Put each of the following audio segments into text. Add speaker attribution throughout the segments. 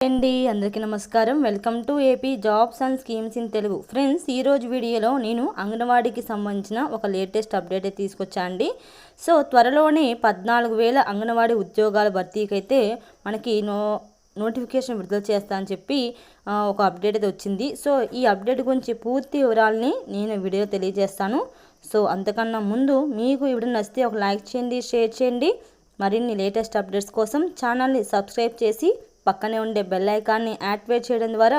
Speaker 1: అండి అందరికీ నమస్కారం. Welcome to AP jobs and schemes in Telugu. Friends, ఈరోజు వీడియోలో నేను అంగన్వాడీకి సంబంధించిన ఒక లేటెస్ట్ అప్డేట్ తీసుకొచ్చా అండి. సో త్వరలోనే 14,000 అంగన్వాడీ ఉద్యోగాల భర్తీకి అయితే మనకి నోటిఫికేషన్ విడుదల చేస్తా అని చెప్పి ఒక అప్డేట్ అయితే వచ్చింది. సో ఈ అప్డేట్ గురించి పూర్తి వివరాలని నేను వీడియో తెలియజేస్తాను. సో అంతకన్నా ముందు మీకు ఈ వీడియో నచ్చితే ఒక లైక్ చేయండి, షేర్ చేయండి. మరిన్ని లేటెస్ట్ అప్డేట్స్ కోసం ఛానల్ని సబ్స్క్రైబ్ చేసి పక్కనే ఉండే బెల్ ఐకాన్ని యాక్టివేట్ చేయడం ద్వారా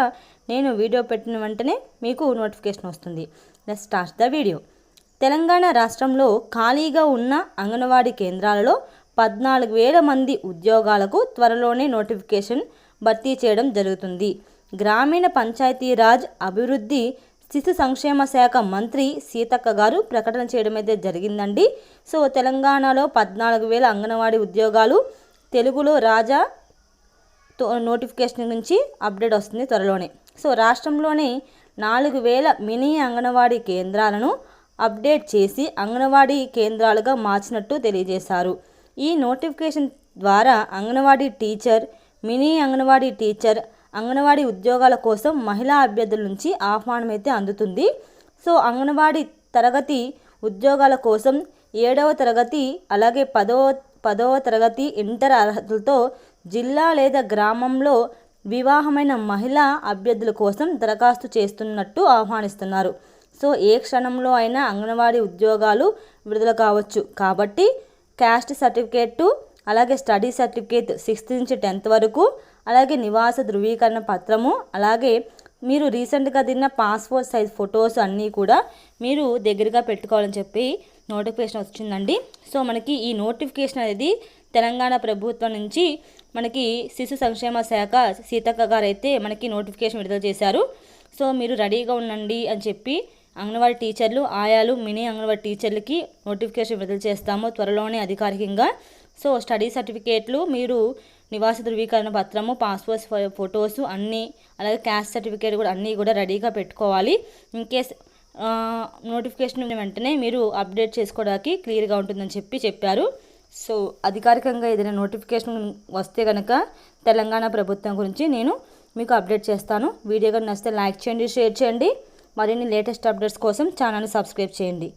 Speaker 1: నేను వీడియో పెట్టిన వెంటనే మీకు నోటిఫికేషన్ వస్తుంది. Let's start the video. Telangana రాష్ట్రంలో ఖాళీగా ఉన్న అంగన్వాడీ కేంద్రాలలో 14,000 మంది ఉద్యోగాలకు త్వరలోనే నోటిఫికేషన్ భర్తీ చేయడం జరుగుతుంది. గ్రామీణ పంచాయతీరాజ్ అభివృద్ధి శిశు సంక్షేమ శాఖ మంత్రి సీతక్క గారు ప్రకటన చేయడం అయితే జరిగిందండి. సో తెలంగాణలో 14,000 అంగన్వాడీ ఉద్యోగాలు, తెలుగులో రాజా నోటిఫికేషన్ నుంచి అప్డేట్ వస్తుంది త్వరలోనే. సో రాష్ట్రంలోని 4,000 మినీ అంగన్వాడీ కేంద్రాలను అప్డేట్ చేసి అంగన్వాడీ కేంద్రాలుగా మార్చినట్టు తెలియజేశారు. ఈ నోటిఫికేషన్ ద్వారా anganwadi teacher, mini anganwadi teacher, anganwadi ఉద్యోగాల కోసం మహిళా అభ్యర్థుల నుంచి ఆహ్వానం అయితే అందుతుంది. సో అంగన్వాడీ తరగతి ఉద్యోగాల కోసం 7వ తరగతి అలాగే 10వ తరగతి ఇంటర్ అర్హతలతో జిల్లా లేదా గ్రామంలో వివాహమైన మహిళా అభ్యర్థుల కోసం దరఖాస్తు చేస్తున్నట్టు ఆహ్వానిస్తున్నారు. సో ఏ క్షణంలో అయినా అంగన్వాడీ ఉద్యోగాలు విడుదల కావచ్చు. కాబట్టి క్యాస్ట్ సర్టిఫికేట్, అలాగే స్టడీ సర్టిఫికేట్ 6th నుంచి 10th వరకు, అలాగే నివాస ధృవీకరణ పత్రము, అలాగే మీరు రీసెంట్గా తిన్న పాస్పోర్ట్ సైజ్ ఫొటోస్ అన్నీ కూడా మీరు దగ్గరగా పెట్టుకోవాలని చెప్పి నోటిఫికేషన్ వచ్చిందండి. సో మనకి ఈ నోటిఫికేషన్ అనేది తెలంగాణ ప్రభుత్వం నుంచి మనకి శిశు సంక్షేమ శాఖ సీతక్క గారు అయితే మనకి నోటిఫికేషన్ విడుదల చేశారు. సో మీరు రెడీగా ఉండండి అని చెప్పి అంగన్వాడీ టీచర్లు, ఆయాలు, మినీ అంగన్వాడీ టీచర్లకి నోటిఫికేషన్ విడుదల చేస్తాము త్వరలోనే అధికారికంగా. సో స్టడీ సర్టిఫికేట్లు, మీరు నివాస ధృవీకరణ పత్రము, పాస్పోర్ట్ ఫొటోస్ అన్నీ, అలాగే క్యాస్ట్ సర్టిఫికేట్ కూడా అన్నీ కూడా రెడీగా పెట్టుకోవాలి. ఇన్ కేస్ నోటిఫికేషన్ వెంటనే మీరు అప్డేట్ చేసుకోవడానికి క్లియర్గా ఉంటుందని చెప్పారు. సో అధికారికంగా ఏదైనా నోటిఫికేషన్ వస్తే కనుక తెలంగాణ ప్రభుత్వం గురించి నేను మీకు అప్డేట్ చేస్తాను. వీడియో కానీ నచ్చితే లైక్ చేయండి, షేర్ చేయండి. మరిన్ని లేటెస్ట్ అప్డేట్స్ కోసం ఛానల్ని సబ్స్క్రైబ్ చేయండి.